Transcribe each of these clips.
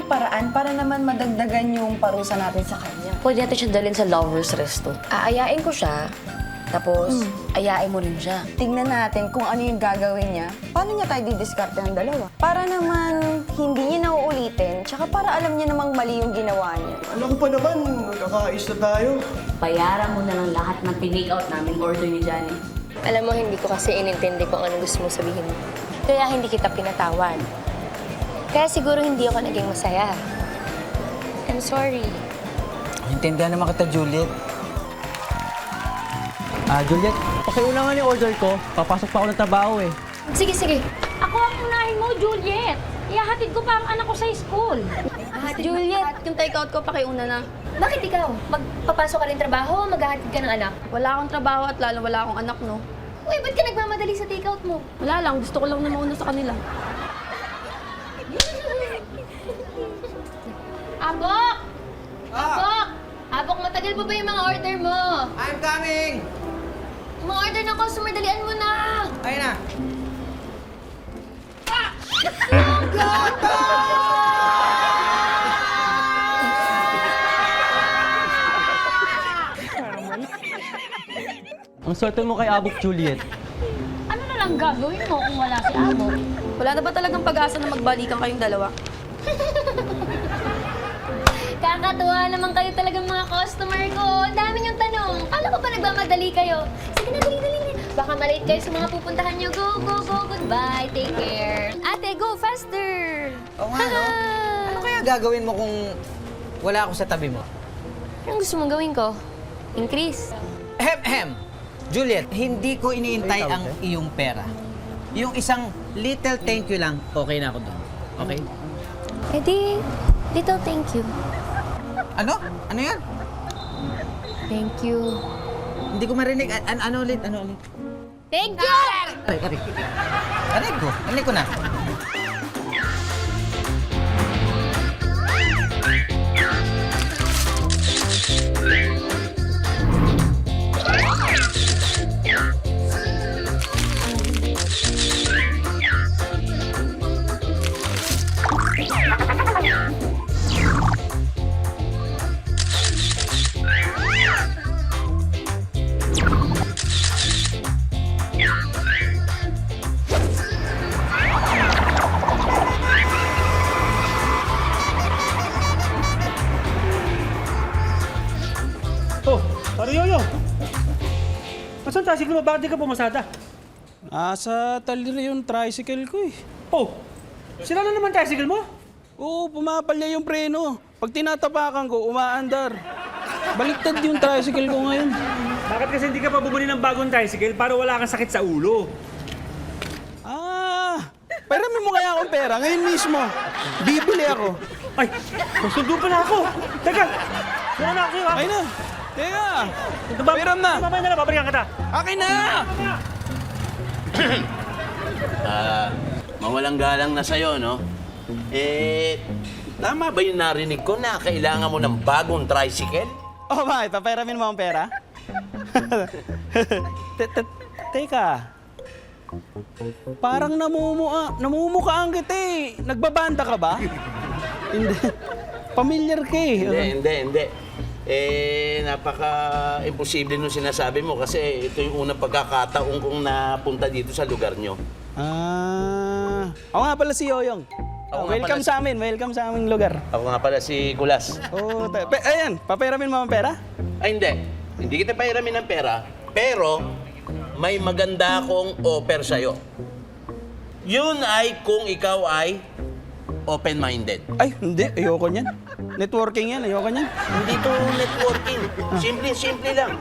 ng paraan para naman madagdagan yung parusa natin sa kanya. Pwede natin siya dalhin sa Lover's Resto. Aayain ko siya, tapos ayain mo rin siya. Tignan natin kung ano yung gagawin niya. Paano niya tayo didiskarte ng dalawa? Para naman hindi niya nauulitin, tsaka para alam niya namang mali yung ginawa niya. Alam ko pa naman, magkakaayos na tayo. Bayaran mo na lang lahat ng tinake-out namin order ni Johnny. Alam mo, hindi ko kasi inintindi kung ano gusto mo sabihin. Kaya hindi kita pinatawad. Kaya siguro hindi ako naging masaya. I'm sorry. Intindihan naman kita, Juliet. Juliet, pakiulangan yung order ko. Papasok pa ako ng trabaho eh. Sige, sige. Ako ang unahin mo, Juliet. Ihahatid ko pa ang anak ko sa school. Juliet, yung take-out ko, pakiuna na. Bakit ikaw? Magpapasok ka rin trabaho o maghahatid ka ng anak? Wala akong trabaho at lalo wala akong anak, no? Uy, ba't ka nagmamadali sa take-out mo? Wala lang, gusto ko lang na mauna sa kanila. Abok! Abok! Abok, matagal pa ba yung mga order mo? I'm coming! Yung mga order ng customer, dalian mo na! Ayun na. Ang swerte mo kay Abok, Juliet. Ano na lang gagawin mo kung wala si Abok? Wala na ba talagang pag-asa na magbalikan kayong dalawa? Kakatuwa naman kayo talagang mga customer ko. Ang dami niyong tanong. Alam ko ba nagmamadali kayo? Sige na, dali. Baka malate kayo sa mga pupuntahan niyo. Go, go, go. Goodbye. Take care. Ate, go faster. Oo nga, no? Ano kaya gagawin mo kung wala ako sa tabi mo? Anong gusto mong gawin ko? Increase? Ahem! Juliet, hindi ko iniintay ang iyong pera. Yung isang little thank you lang, okay na ako doon. Okay? Eh di, little thank you. Ano? Ano yan? Thank you. Hindi ko marinig. Ano ulit? Ano ulit? Thank you! Aray. Aray ko na. Oh, pare Yoyo! Nasaan tricycle mo? Bakit di ka pumasada? Sa talira yung tricycle ko eh. Oh, sira na naman tricycle mo? Oo, pumapalya yung preno. Pag tinatapakan ko, umaandar. Baliktad yung tricycle ko ngayon. Bakit kasi hindi ka pa bumili ng bagong tricycle para wala kang sakit sa ulo? Peramin mo kaya akong pera ngayon mismo. Bibili ako. Ay, susundo pala ako! Teka! Wala na ako Ay na. Teka. Diba, Peram na. Mamaya na lang, babalikan kita. Akin na! Mawalang galang na sa'yo, no? Tama ba yung narinig ko na kailangan mo ng bagong tricycle? Oh, bakit? Paperamin mo ang pera? Teka. Parang namumukhaan kita eh. Nagbabanda ka ba? Hindi. Familiar ka eh. Hindi. Napaka-imposible nung sinasabi mo kasi ito yung unang pagkakataon kong napunta dito sa lugar nyo. Ako nga pala si Yoyong. Welcome sa aming lugar. Ako nga pala si Kulas. Ayan, paperamin mo ang pera? Ay, hindi. Hindi kita pairamin ng pera, pero may maganda akong offer sa'yo. Yun ay kung ikaw ay open-minded. Ay, hindi. Ayoko niyan. Networking yan. Ayoko niyan. Hindi to networking. Simple lang.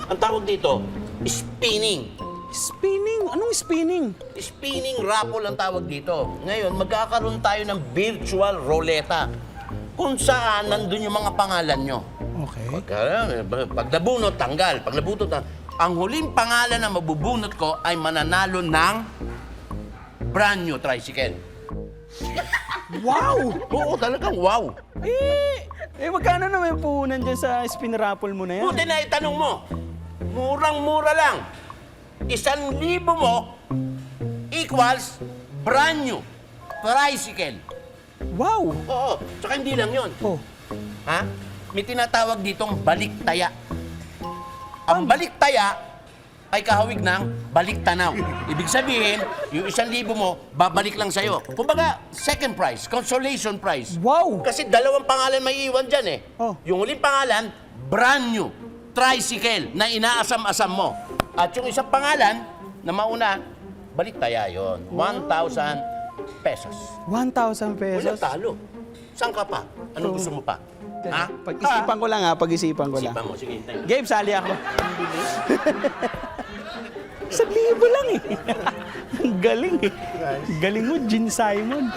Ang tawag dito, spinning. Spinning? Anong spinning? Spinning raffle ang tawag dito. Ngayon, magkakaroon tayo ng virtual roleta kung saan nandun yung mga pangalan nyo. Okay. Pag nabunot, tanggal. Pag nabunot, ang huling pangalan na mabubunot ko ay mananalo ng brand new tricycle. Wow! Oo, talagang wow. Magkano naman yung puhunan dyan sa spin raffle mo na yan? Buti na itanong mo. Murang-mura lang. 1,000 mo equals brand new tricycle. Wow! Oo, tsaka hindi lang yon. Oh. Ha? May tinatawag ditong baliktaya. Ang baliktaya ay kahawig ng baliktanaw. Ibig sabihin, yung 1,000 mo, babalik lang sa'yo. Kumbaga, second prize, consolation prize. Wow! Kasi 2 pangalan may iwan dyan eh. Oh. Yung huling pangalan, brand new, tricycle na inaasam-asam mo. At yung isang pangalan na mauna, baliktaya yon, 1,000 pesos. 1,000 pesos. Walang talo. Saan ka pa? Anong gusto mo pa? Ha? Pag-isipan ko lang ha, pag-isipan ko lang. Isipan mo, sige. Thank you. Gabe, sali ako. 1,000 lang eh. Ang galing eh. Galing mo, Gene Simon.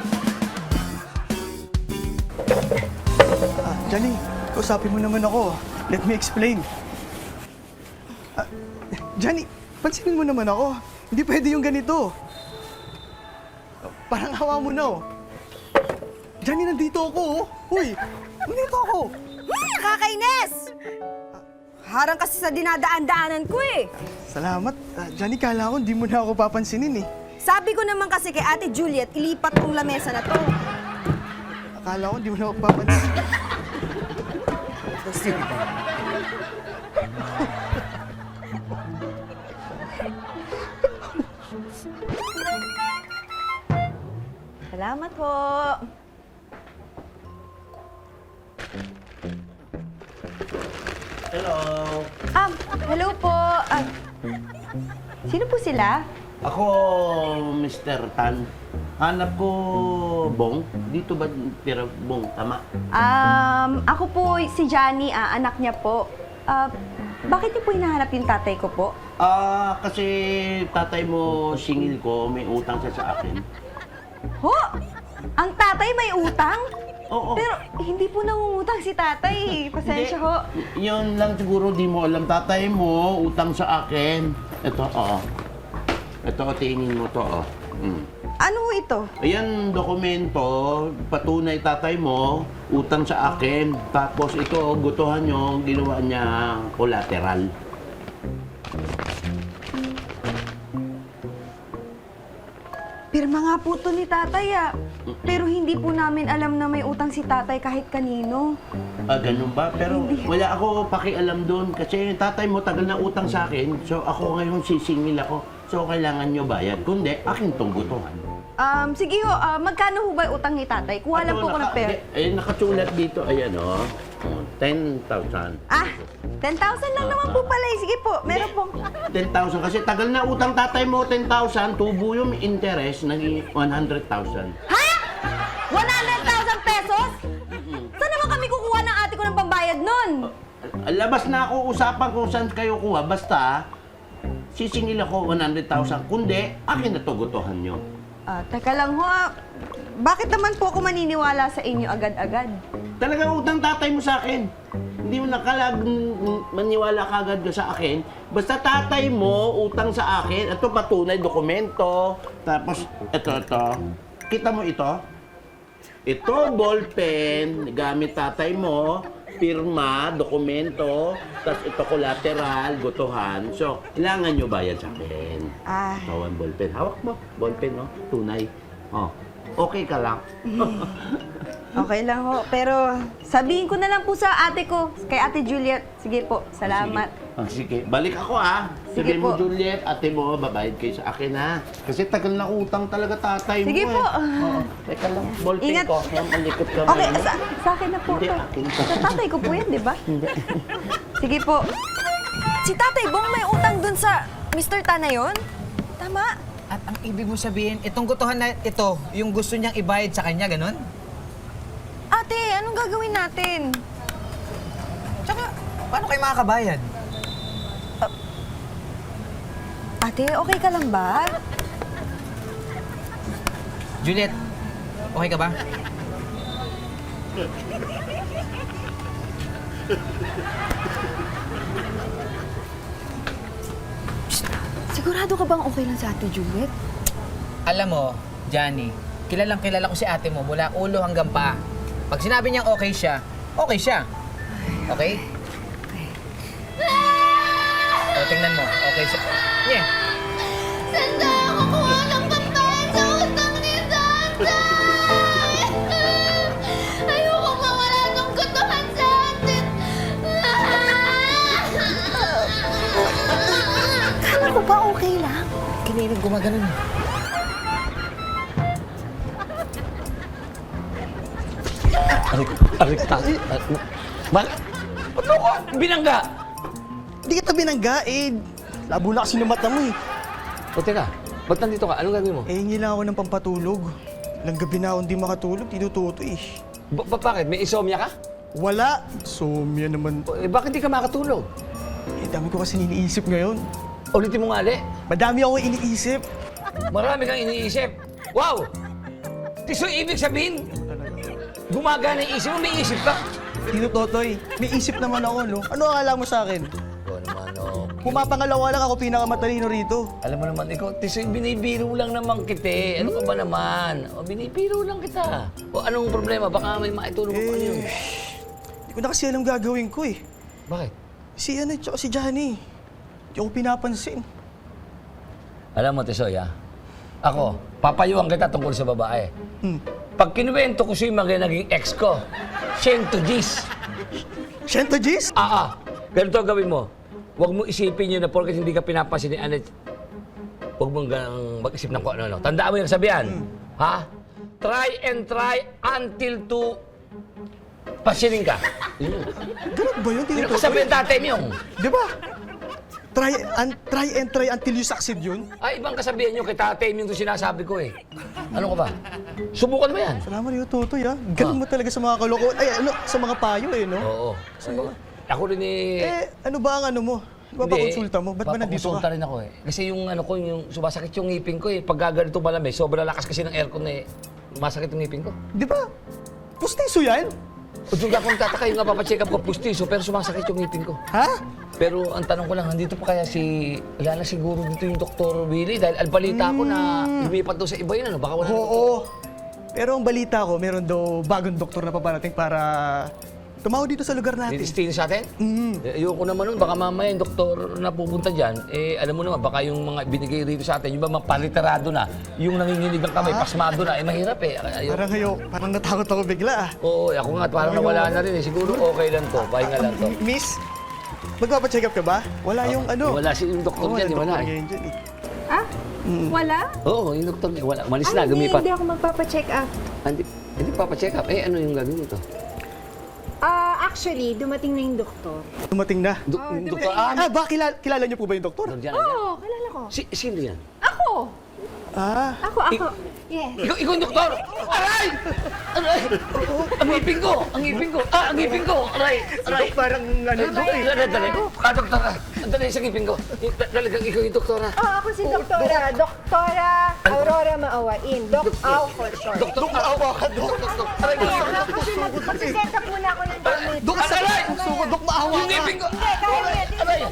Johnny, kausapin mo naman ako. Let me explain. Johnny, pansinin mo naman ako. Hindi pwede yung ganito. Parang hawa mo na, oh. Johnny, nandito ako, oh. Uy, nandito ako. Nakakainis! Harang kasi sa dinadaan-daanan ko eh. Salamat. Johnny, kala ko hindi mo na ako papansinin, eh. Sabi ko naman kasi kay Ate Juliet, ilipat tong lamesa na to. Akala ko hindi mo na ako papansinin. Salamat po. Hello. Hello po. Sino po sila? Ako, Mr. Tan. Hanap ko Bong. Dito ba tira Bong? Tama. Ako po si Johnny, anak niya po. Bakit niyo po hinahanap yung tatay ko po? Kasi tatay mo singil ko, may utang siya sa akin. Ho! Ang tatay may utang? Oo. Pero hindi po nangungutang si tatay. Pasensya ho. Yun lang siguro di mo alam. Tatay mo, utang sa akin. Ito, oo. Ito, tingin mo to, oh. Ano ho ito? Ayan, dokumento, patunay tatay mo, utang sa akin. Tapos ito, gutuhan nyo, ginawa niya collateral. Pirma nga po to ni tatay Pero hindi po namin alam na may utang si tatay kahit kanino. Ganun ba? Pero wala ako pakialam doon kasi tatay mo tagal na utang sa akin. So ako ngayon sisingil ako. So kailangan nyo bayad. Kundi, akin tong gutuhan. Sige ho, magkano ho ba yung utang ni tatay? Kuha lang po ko ng pera. Nakasulat dito, ayan o. 10,000. 10,000 lang naman po pala. Sige po, meron pong... 10,000 kasi tagal na utang tatay mo, 10,000. Tubo yung interest, naging 100,000. Ha? 100,000 pesos? Saan naman kami kukuha ng ate ko ng pambayad nun? Labas na ako, usapan kung saan kayo kuha. Basta, sisingil ako 100,000. Kundi, akin na to gutuhan nyo. Teka lang ho, bakit naman po ako maniniwala sa inyo agad-agad? Talagang utang tatay mo sa akin. Hindi mo maniwala ka agad sa akin. Basta tatay mo, utang sa akin. Ito patunay, dokumento. Tapos, ito. Kita mo ito? Ito, ballpen, gamit tatay mo. Pirma, dokumento. Tapos ito, collateral, gutuhan. So, kailangan nyo bayad sa akin. Ito ang ballpen. Hawak mo, ballpen, no? Tunay. Oh, okay ka lang. Okay lang ho, pero sabihin ko na lang po sa ate ko, kay Ate Juliet. Sige po, salamat. Sige. Balik ako, Sige Sabihin mo, po. Juliet, ate mo, babayad kayo sa akin, ha? Kasi tagal na utang talaga tatay Sige mo, po. Oo. Teka lang, ballpen Ingat. ko. Malikot ka Okay, ngayon. sa akin na po Hindi, to. akin to. Sa tatay ko po yan, di ba? Hindi. Sige po. Si Tatay Bong may utang dun sa Mr. Tan na yun? Tama? At ang ibig mo sabihin, itong gutuhan na ito, yung gusto niyang ibayad sa kanya, ganun? Ate, anong gagawin natin? Tsaka, paano kayo makakabayad? Ate, okay ka lang ba? Juliet, okay ka ba? Sigurado ka bang okay lang sa Ate Juliet? Alam mo, Johnny, kilalang kilala ko si ate mo mula ulo hanggang paa. Pag sinabi niyang okay siya, okay siya. Okay? O, tingnan mo, okay siya. Yeah. Sanda ako kuha ng pambayad sa utang ni tatay! okay lang. Kanina gumaganon. Arik. Bakit? Ba't mo ako binangga? Hindi kita binangga eh. Labo na kasi ng mata mo eh. O teka, ba't nandito ka? Anong gagawin mo? Eh, hingi lang ako ng pampatulog. Ilang gabi na ako hindi makatulog, tinututo eh. Bakit? May insomnia ka? Wala. Somya naman. Bakit di ka makatulog? Eh, dami ko kasi iniisip ngayon. Ulitin mo nga, Ali. Madami ako iniisip. Marami kang iniisip. Wow! So, ibig sabihin, gumagana yung isip mo, may isip ka. Tito Totoy, may isip naman ako, no? Ano akala mo sa akin? Ikaw naman, no. Pumapangalawa lang ako pinakamatalino rito. Alam mo naman, ikaw, Tisoy, binibiro lang naman kita. Ano ka ba naman? O, binibiro lang kita. O, anong problema? Baka may maitulong mo pa yun. Hindi ko na kasi alam gagawin ko eh. Bakit? Si ano, tsaka si Johnny. Hindi ako pinapansin. Alam mo, Tisoy, ha? Ako, papayuhan kita tungkol sa babae. Pag kinuwento ko sa'yo mga naging ex ko, 100 Gs. 100 Gs? Ganito ang gawin mo. Huwag mo isipin yun na porket hindi ka pinapansin ni Annette. Huwag mong mag-isip ng kung ano-ano. Tandaan mo yung sabihan. Ha? Try and try until to pasinin ka. Ganun ba yun, Tito Yung Totoy? kasabihan dati yung. Di ba? Try and try until you succeed yun? Ay, ibang kasabihan nyo kay Tatay yung sinasabi ko eh. Ano ka ba? Subukan mo yan. Salamat Tito Totoy, ha? Galing mo talaga sa mga kalokohan. Ay, ano, sa mga payo eh, no? Oo. Ako rin eh... Ano ba ang ano mo? Di ba pakonsulta mo? Ba't ba nandito Papakonsulta ka? rin ako eh. Kasi yung ano ko, yung sumasakit yung ngipin ko eh. Pag gaganito malamig, sobrang lakas kasi ng aircon eh. Masakit yung ngipin ko. Di ba? Pustiso yan? O doon akong tataka yung napapacheck up ko pustiso, pero sumasakit yung ngipin ko. Ha? Pero ang tanong ko lang, nandito pa kaya wala na siguro dito yung Dr. Willie? Dahil albalita ko na lumipat daw sa iba yun, ano? Baka wala na Oo. Pero ang balita ko, meron daw bagong doktor na paparating para tumaw dito sa lugar natin. Dito sa atin? Ayoko naman nun, baka mamaya yung doktor na pupunta dyan, eh alam mo naman, baka yung mga binigay rito sa atin, yung ba mga paliterado na, yung nanginginig ng kamay, pasmado na, eh mahirap eh. Parang natakot ako bigla ah. Oo, ako nga, parang nawala na rin eh. Siguro okay lang to, pahinga lang to. Miss, magpapacheck up ka ba? Wala yung ano. Wala si yung doktor dyan, wala eh. Wala? Oo, yung doktor niya, wala. Malis na, lumipat. Hindi ako magpapacheck up. Hindi pa pa-check up. Eh, ano yung gagawin ito? Actually, dumating na yung doktor. Dumating na. Doktor, Kilala niyo po ba yung doktor? Oo, kilala ko. Sino yan? Ako! Ako. Yes. Ikaw yung doktor! Aray! Aray! Ang ngipin ko! Ang ngipin ko! Aray! Parang ano ba eh. Dali. Doktor ka. Dali sa ngipin ko. Talagang ikaw yung doktora. Ako si Doktora. Doktora Aurora Maawain. Doc-Aw for short. Doktor ka. Aray! Mag-set up muna ako ng damit. Aray! Dok, maawa Yung ka. ngipin ko! Aray!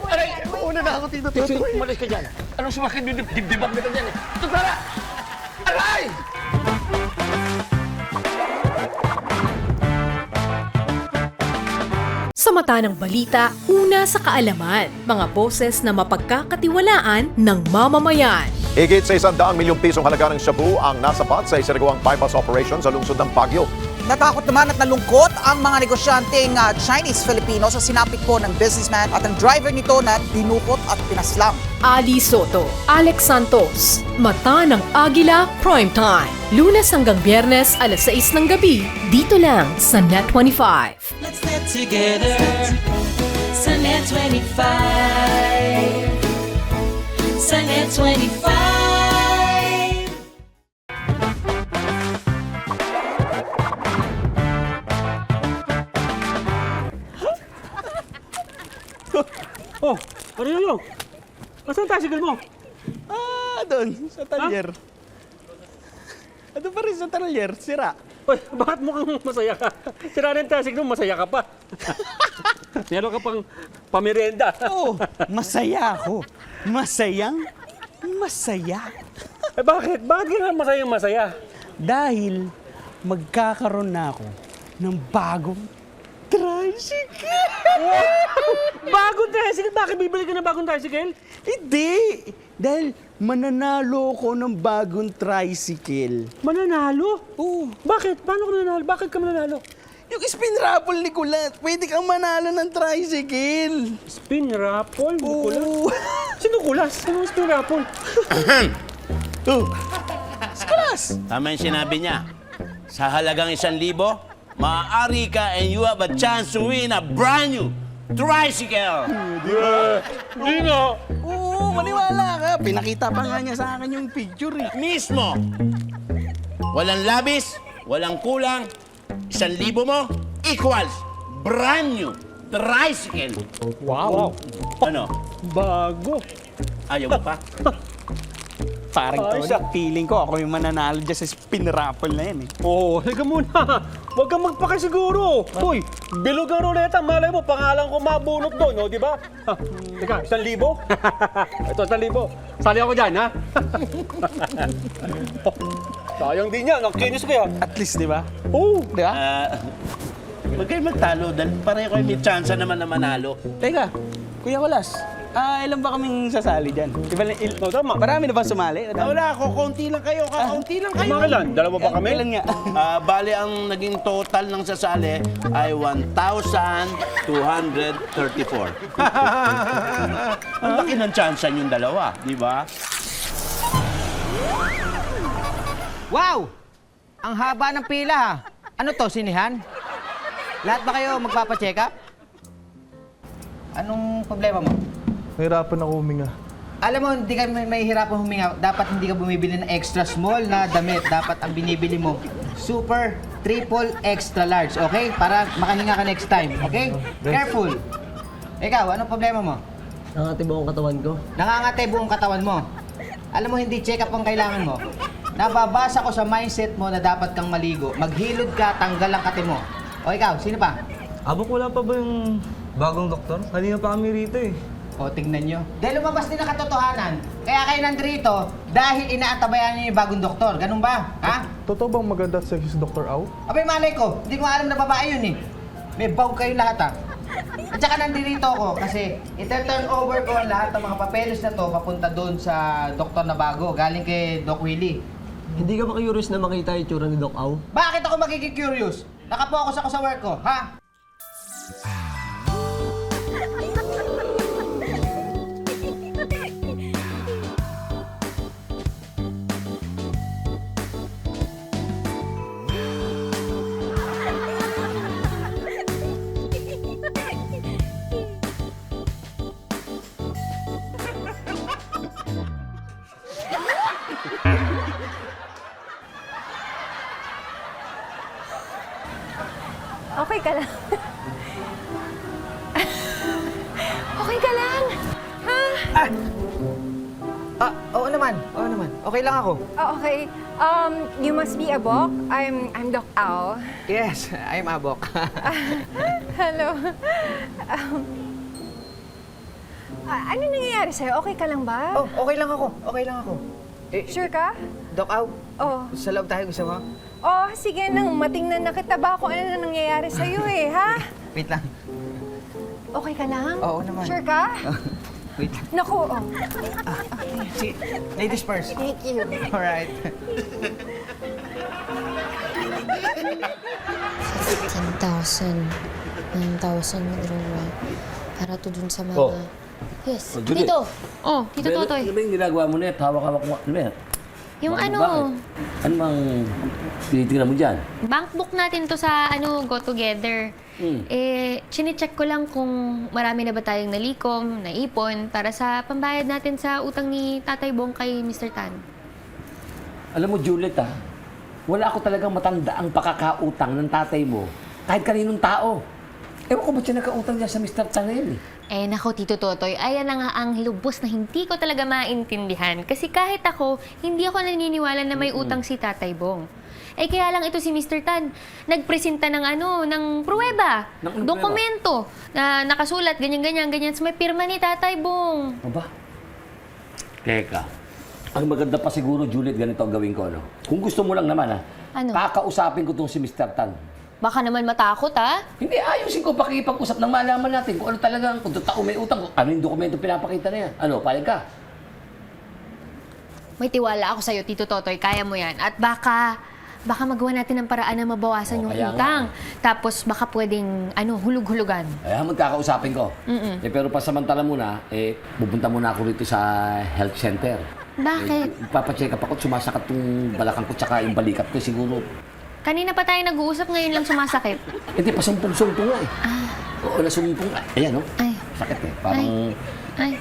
Aray! Una na ako, Tito Totoy. Umalis ka dyan. Anong sumakit yung dibdibang kita dyan eh? Doktora! Aray! Sa mata ng balita, una sa kaalaman, mga boses na mapagkakatiwalaan ng mamamayan. Higit sa 100 milyong pisong halaga ng shabu ang nasapat sa isinagawang bypass operation sa lungsod ng Baguio. Natakot naman at nalungkot ang mga negosyanteng Chinese-Filipino sa sinapit po ng businessman at ang driver nito na dinukot at pinaslang. Ali Soto, Alex Santos, Mata ng Agila Primetime. Lunes hanggang Biyernes, alas 6 ng gabi, dito lang sa Net25. Let's get together sa Net25. Sa Net25. Oh, Arioyo! Nasaan ang tricycle mo? Doon, sa talyer. Ano pa rin sa talyer? Sira. Uy, bakit mukhang masaya ka? Sira na yung tricycle mo, masaya ka pa. Meron ka pang pamerienda. Oo, masaya ako. Masaya. Eh bakit? Bakit ka nga masaya? Dahil magkakaroon na ako ng bagong tricycle. Bagong tricycle? Bakit bibili ka ng bagong tricycle? Hindi! Dahil mananalo ko ng bagong tricycle. Mananalo? Oo. Bakit? Paano ka mananalo? Bakit ka mananalo? Yung spin raffle ni Kulat, pwede kang manalo ng tricycle. Spin raffle? Oo. Sino Kulas? Sino spin raffle? Kulas! Tama yung sinabi niya. Sa halagang 1,000, maaari ka and you have a chance to win a brand new tricycle. Hindi nga. Oo, maniwala ka. Pinakita pa nga niya sa akin yung picture eh. Mismo. Walang labis, walang kulang. 1,000 mo equals brand new tricycle. Wow. Ano? Bago. Ayaw mo pa? Parang Ay, Tony, feeling ko ako yung mananalo dyan sa spin raffle na yan eh. Oo, halika muna. Huwag kang magpakasiguro. Hoy, bilog ang ruleta. Malay mo, pangalan ko mabunot doon, no? Di ba? Ha, teka, 1,000? Ito, 1,000. Sali ako dyan, ha? Sayang din yan. Ang kinis ko yan. At least, di ba? Oo. Di ba? Huwag kayo magtalo dahil pareho kayo may chance naman na manalo. Teka, Kuya Kulas, ilan ba kaming sasali dyan? Tama. Marami na ba sumali? Wala ako, konti lang kayo. Kaunti lang kayo. Mga ilan? Dalawa ba kami? Ilan nga? Bali, ang naging total ng sasali ay 1,234. Ang laki ng chance yung dalawa, di ba? Wow! Ang haba ng pila ha. Ano to, sinihan? Lahat ba kayo magpapacheck up? Anong problema mo? Nahirapan ako huminga. Alam mo, hindi ka may hirapan huminga. Dapat hindi ka bumibili ng extra small na damit. Dapat ang binibili mo, super, triple, extra large, okay? Para makahinga ka next time, okay? Careful. Ikaw, anong problema mo? Nangati buong katawan ko. Nangangate buong katawan mo. Alam mo, hindi check up ang kailangan mo. Nababasa ko sa mindset mo na dapat kang maligo. Maghilod ka, tanggal ang kate mo. O ikaw, sino pa? Abok, wala pa ba yung bagong doktor? Kanina pa kami rito eh. O, tignan nyo. Dahil lumabas din ang katotohanan. Kaya kayo nandito dahil inaantabayan niyo yung bagong doktor. Ganun ba? Ha? Totoo bang maganda sa si Dr. Au? Abay, malay ko. Hindi ko alam na babae yun eh. May bawg kayo lahat ha. At saka nandito ako kasi ita-turn over ko ang lahat ng mga papeles na to papunta doon sa doktor na bago. Galing kay Doc Willie. Hindi ka ba curious na makita yung tsura ni Doc Au? Bakit ako magiging curious? Nakapokus ako sa work ko, ha? Okay ka lang. Okay ka lang. Ha? Oo naman. Oo naman. Okay lang ako. Oh, okay. You must be Abok. I'm Doc Au. Yes, I'm Abok. Hello. Ano nangyayari sa'yo? Okay ka lang ba? Oh, okay lang ako. Okay lang ako. Sure ka? Doc Au, Oh. sa loob tayo gusto mo? Oh, sige nang matingnan na kita ba kung ano na nangyayari sa'yo eh, ha? Wait lang. Okay ka lang? Oo naman. Sure ka? Wait lang. Naku, oh. Sige, ladies first. Thank you. Alright. 10,000. 9,000 withdrawal. Para to dun sa mga... Oh. Yes. Oh, Julie. Tito. Oh, Tito Totoy. Ano ba yung ginagawa mo na? Hawak-hawak mo. Ano ba yan? Yung ano, Bakit? Ano bang tinitingnan mo dyan? bank book natin to sa Go Together. Chine-check ko lang kung marami na ba tayong nalikom, naipon, para sa pambayad natin sa utang ni Tatay Bong kay Mr. Tan. Alam mo, Juliet, wala ako talagang matanda ang pakakautang ng tatay mo kahit kaninong tao. Ewan ko ba't siya nakautang niya sa Mr. Tan na yun eh. Nako, Tito Totoy, ayan na nga ang lubos na hindi ko talaga maintindihan. Kasi kahit ako, hindi ako naniniwala na may utang si Tatay Bong. Kaya lang ito si Mr. Tan, nagpresenta ng ng pruweba, dokumento, na nakasulat, ganyan, sa may pirma ni Tatay Bong. Aba? Teka. Ang maganda pa siguro, Juliet, ganito ang gawin ko, ano? Kung gusto mo lang naman, Ano? kakausapin ko tong si Mr. Tan. Baka naman matakot, ha? Hindi, ayusin ko, pakikipag-usap nang malaman natin kung ano talagang, kung totoo may utang, kung ano yung dokumento pinapakita na yan. Ano, payag ka? May tiwala ako sa'yo, Tito Totoy, kaya mo yan. At baka baka magawa natin ng paraan na mabawasan yung kaya nga. utang. Tapos baka pwedeng, hulug-hulugan. Kaya magkakausapin ko. Mm-mm. Pero pasamantala muna, pupunta muna ako rito sa health center. Bakit? Papacheck up ako, sumasakat yung balakang ko tsaka yung balikat ko siguro. Kanina pa tayo nag-uusap, ngayon lang sumasakit. Hindi, pasumpong-sumpong nga eh. Oo, nasumpong nga. Ayan, no? Ay. Sakit eh. Parang... Ay.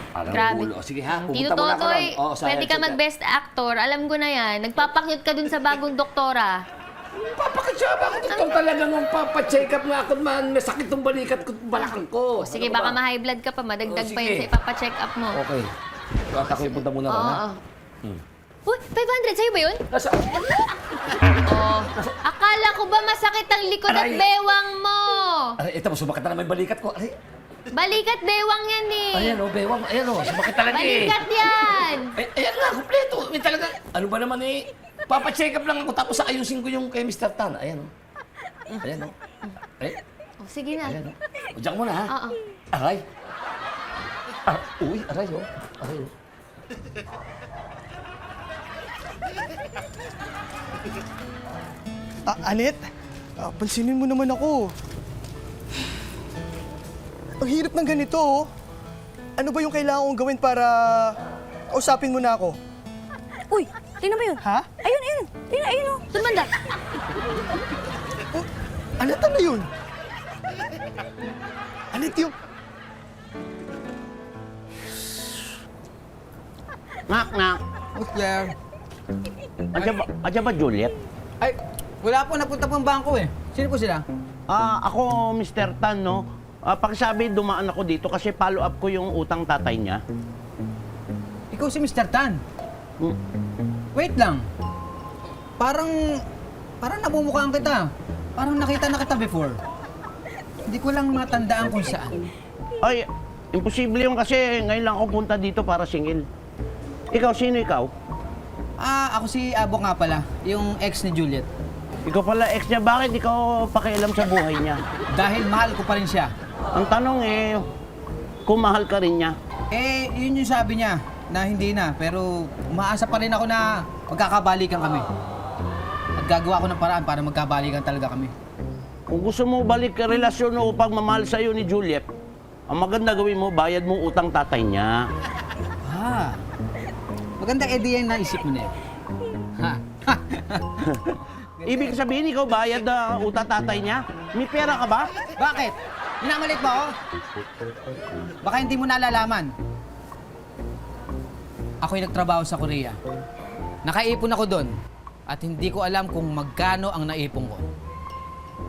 Parang Grabe. ulo. Sige ha, Tito pupunta muna ako Totoy, lang. Oo, sa pwede health ka center. mag-best actor. Alam ko na yan. Nagpapakyut ka dun sa bagong doktora. Papakitsaba ako dito talaga nung papacheck up nga ako man. Masakit yung balikat ko, balakang ko. Sige, Ano baka ba? ma-high blood ka pa. Madagdag Oh, pa sige. yun sa ipapacheck up mo. Okay. Baka ako punta muna ron, ha? Oo. Uy, 500. Sa'yo ba yun? Nasa... Oh. Akala ko ba masakit ang likod at Aray. bewang mo? Aray, ito, sumakit na naman yung balikat ko. Aray, Balikat bewang yan eh. ayan o, bewang. Ayan o, sumakit talaga eh. Balikat yan. Ay, ayan nga, kompleto. May talaga, ano ba naman eh, papacheck up lang ako tapos ayusin ko yung kay Mr. Tan. Ayan o. Ayan o. Ay, Oh, sige na. ayan o. O, diyan ka muna ha. Oo. Aray. Uy, aray o. Aray o. Anet, pansinin mo naman ako. Ang hirap ng ganito, oh. Ano ba yung kailangan kong gawin para usapin mo na ako? Uy, tingnan mo yun. Ha? Ayun, ayun. Tingnan, ayun oh. Doon banda. Anet, ano yun? Anet, yung... Nak. What's there? Adya ba, Juliet? Ay, wala po. Napunta po ang bangko eh. Sino po sila? Ako, Mr. Tan, no? Pakisabi, dumaan ako dito kasi follow up ko yung utang tatay niya. Ikaw si Mr. Tan. Hmm. Wait lang. Parang namumukhaan kita. Parang nakita na kita before. Hindi ko lang matandaan kung saan. Ay, imposible yung kasi ngayon lang ako punta dito para singil. Ikaw, sino ikaw? Ako si Abo nga pala. Yung ex ni Juliet. Ikaw pala ex niya, bakit ikaw pakialam sa buhay niya? Dahil mahal ko pa rin siya. Ang tanong kung mahal ka rin niya. Yun yung sabi niya na hindi na. Pero umaasa pa rin ako na magkakabalikan kami. At gagawa ko ng paraan para magkabalikan talaga kami. Kung gusto mo balik ka relasyon o pagmamahal sa'yo ni Juliet, ang maganda gawin mo, bayad mo utang tatay niya. Magandang idea yung naisip mo na yun. Ibig sabihin, ikaw bayad na utang tatay niya? May pera ka ba? Bakit? Minamalit ba ako? Baka hindi mo nalalaman. Ako'y nagtrabaho sa Korea. Nakaipon ako doon. At hindi ko alam kung magkano ang naipon ko.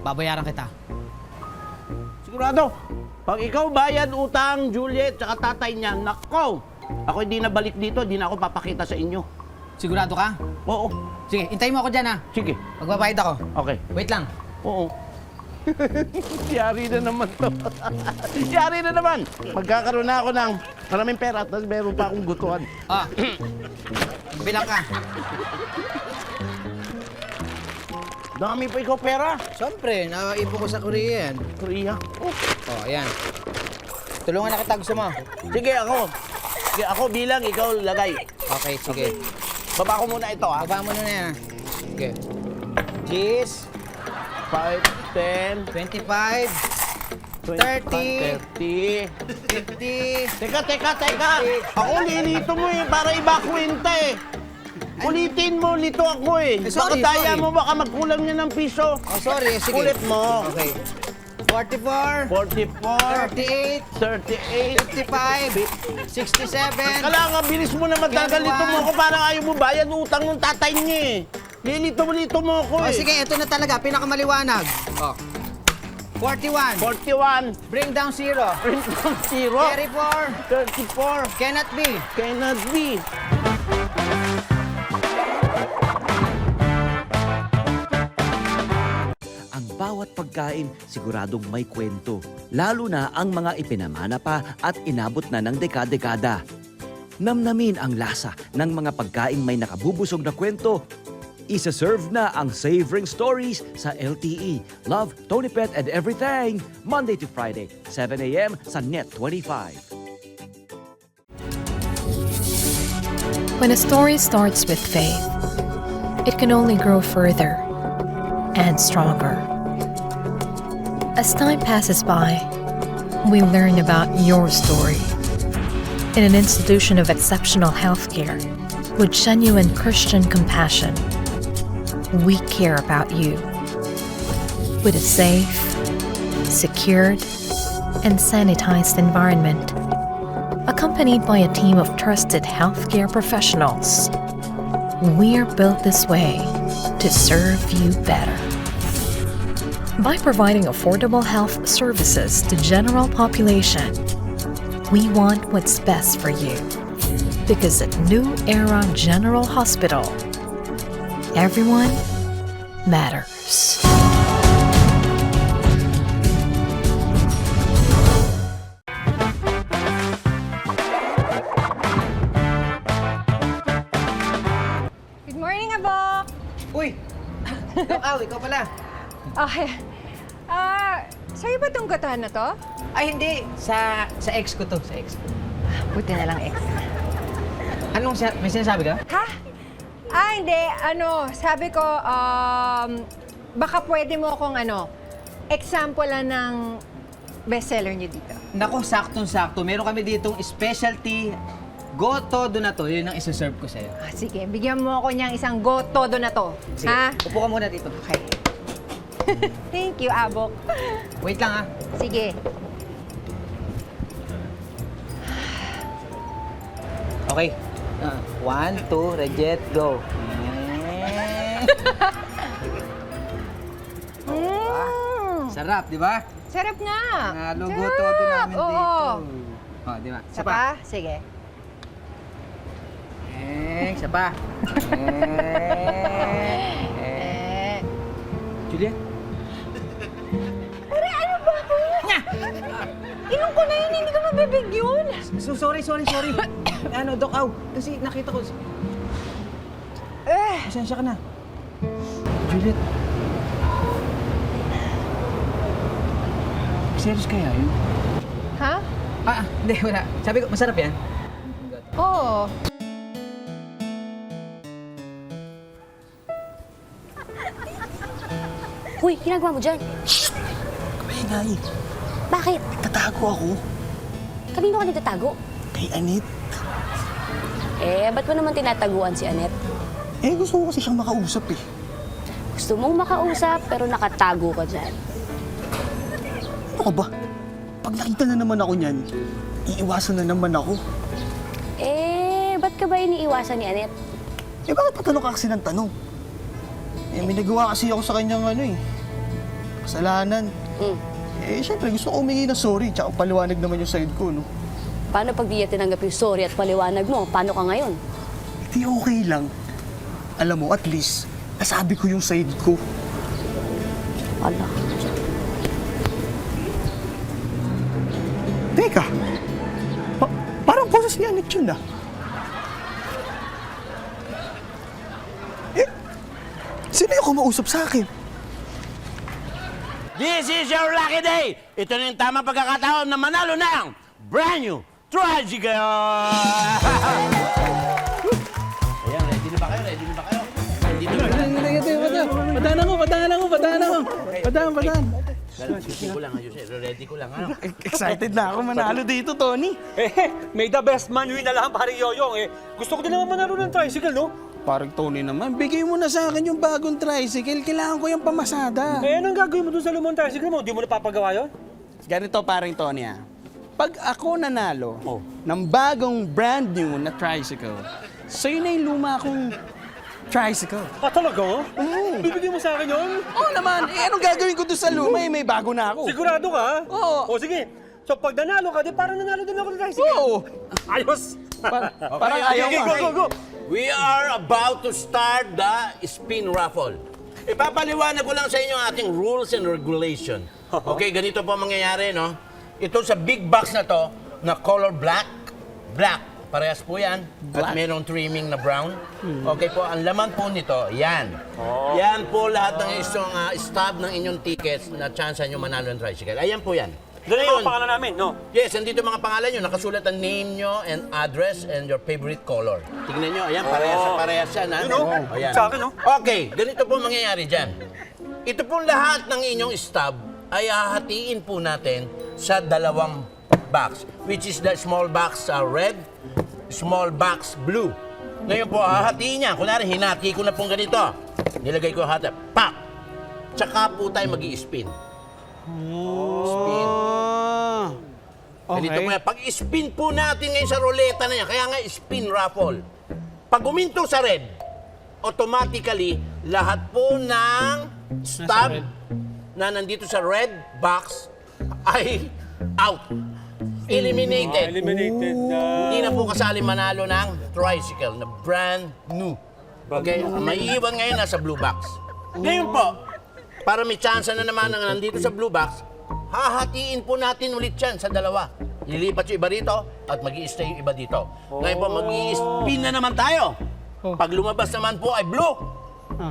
Babayaran kita. Sigurado, pag ikaw bayad utang Juliet tsaka tatay niya, nako! Ako hindi na balik dito, hindi na ako papakita sa inyo. Sigurado ka? Oo. Sige, hintayin mo ako dyan ha. Sige. Magbabayad ako. Okay. Wait lang. Oo. Yari na naman to. Yari na naman. Magkakaroon na ako ng maraming pera at meron pa akong gutuan. Bilang ka. Dami pa ikaw pera. Siyempre, naipon ko sa Korea yan. Korea? Ayan. Tulungan na kita, gusto mo? Sige, ako. Sige, ako bilang, ikaw lagay. Okay, sige. Baba ko muna ito, ha? Baba mo na yan. Sige. Cheese. 5, 10, 25. 30. 50. Teka. Ako nilito mo eh, para iba kwenta eh. Ulitin mo, lito ako eh. Sorry, baka daya sorry. mo, baka magkulang niya ng piso. Oh, sorry. Sige. Ulit mo. Okay. 44. 44. 38. 38. 55. 67. Kailangan, bilis mo na magkagalito mo ako parang ayaw mo bayad utang ng tatay niya eh. Lilito mo ako eh. Sige, ito na talaga. Pinakamaliwanag. 41. 41. Bring down 0. Bring down 0. 34. Cannot be. Cannot be. Ang bawat pagkain siguradong may kwento, lalo na ang mga ipinamana pa at inabot na ng dekada-dekada. Namnamin ang lasa ng mga pagkaing may nakabubusog na kwento. Isa-serve na ang Savoring Stories sa LTE. Love, Tony Pet, and Everything. Monday to Friday, 7 a.m. sa Net 25. When a story starts with faith, it can only grow further and stronger. As time passes by, we learn about your story. In an institution of exceptional healthcare, with genuine Christian compassion, we care about you. With a safe, secured, and sanitized environment, accompanied by a team of trusted healthcare professionals, we're built this way to serve you better. By providing affordable health services to general population, we want what's best for you. Because at New Era General Hospital, everyone matters. Good morning, Abok! Uy! Aw, ikaw pala. Okay. Sa'yo ba itong gatahan na to? Ay, hindi. Sa ex ko to. Sa ex ko. Buti na lang ex. May sinasabi ka? Ha? Hindi. Sabi ko, baka pwede mo akong example lang ng bestseller niyo dito. Nako, saktong-sakto. Meron kami ditong specialty Go Todo na to. Yun ang isa-serve ko sa'yo. Sige, bigyan mo ako niyang isang Go Todo na to. Sige, Ha? upo ka muna dito. Okay. Thank you, Abok. Wait lang ha. Sige. Okay. 1, 2, reject, go. Sarap, di ba? Sarap nga. Go Todo namin Oo. dito. Di ba? Isa pa? Sige. Isa pa. Juliet? Aray, ano ba ako? Inom ko na yun, hindi ko mabibig yun. Sorry. Doc, kasi nakita ko. Pasensya ka na. Juliet. Serious kaya yun? Ha? Hindi, wala. Sabi ko, masarap yan. Oo. Uy, ginagawa mo dyan? Kaingay. Bakit? Tatago ako. Kanino ka nagtatago? Kay Anet. Ba't mo naman tinataguan si Anet? Gusto ko kasi siyang makausap eh. Gusto mong makausap pero nakatago ka dyan. Ano ba? Pag nakita na naman ako niyan, iiwasan na naman ako. Ba't ka ba iniiwasan ni Anet? Bakit patanong ka kasi ng tanong? May nagawa kasi ako sa kanyang kasalanan. Siyempre gusto ko humingi ng sorry, tsaka paliwanag naman yung side ko, no? Paano pag di niya tinanggap yung sorry at paliwanag mo? Paano ka ngayon? Hindi okay lang. Alam mo, at least, nasabi ko yung side ko. Ala. Teka, parang boses ni Anet yun, Sino yung kumausap sa akin? This is your lucky day! Ito na yung tamang pagkakataon na manalo ng brand new Tricycle! Ayan, ready na ba kayo? Padaan ako. Ready ko lang. Excited na ako manalo dito, Tony. May the best man win na lang, paring Yoyong. Gusto ko din naman manalo ng tricycle, no? Parang Tony naman, bigay mo na sa akin yung bagong tricycle. Kailangan ko yung pamasada. Anong gagawin mo dun sa lumang tricycle mo? Di mo napapagawa yun? Ganito parang Tony Pag ako nanalo ng bagong brand new na tricycle, sa'yo na yung luma kong tricycle. Talaga? Bibigyan mo sa akin yun? Oo naman. Anong gagawin ko doon sa luma? May bago na ako. Sigurado ka? Oo. O sige. So pag nanalo ka, di parang nanalo din ako ng tricycle. Oo. Ayos. Parang ayaw mo. Go. We are about to start the spin raffle. Ipapaliwanag ko lang sa inyo ang ating rules and regulation. Okay, ganito po ang mangyayari, no? Ito sa big box na to, na color black. Parehas po yan. At mayroong trimming na brown. Okay po, ang laman po nito, yan. Yan po lahat ng isang stub ng inyong tickets na chance nyo manalo ng tricycle. Ayan po yan. Doon Ngayon, yung pangalan namin, no? Yes, andito mga pangalan nyo. Nakasulat ang name nyo and address and your favorite color. Tingnan nyo, ayan, parehas yan. Ha? Yun, no? Ayan. Sa akin, no? Okay, ganito po mangyayari dyan. Ito pong lahat ng inyong stub ay hahatiin po natin sa dalawang box, which is the small box red, small box blue. Ngayon po, hahatiin niya. Kunwari, hinati ko na pong ganito. Nilagay ko hati. Pak! Tsaka po tayo mag-i-spin. Spin. Ganito po yan. Pag-spin po natin ngayon sa ruleta na yan, kaya nga spin raffle. Pag uminto sa red, automatically, lahat po ng stub na nandito sa red box ay out. Eliminated. Eliminated na. Hindi na po kasali manalo ng tricycle na brand new. Okay? Ang maiiwan ngayon nasa blue box. Ngayon po, para may chance na naman ang nandito sa blue box, hahatiin po natin ulit yan sa dalawa. Lilipat yung iba rito at mag-i-stay yung iba dito. Ngayon po, mag-i-spin na naman tayo. Pag lumabas naman po ay blue,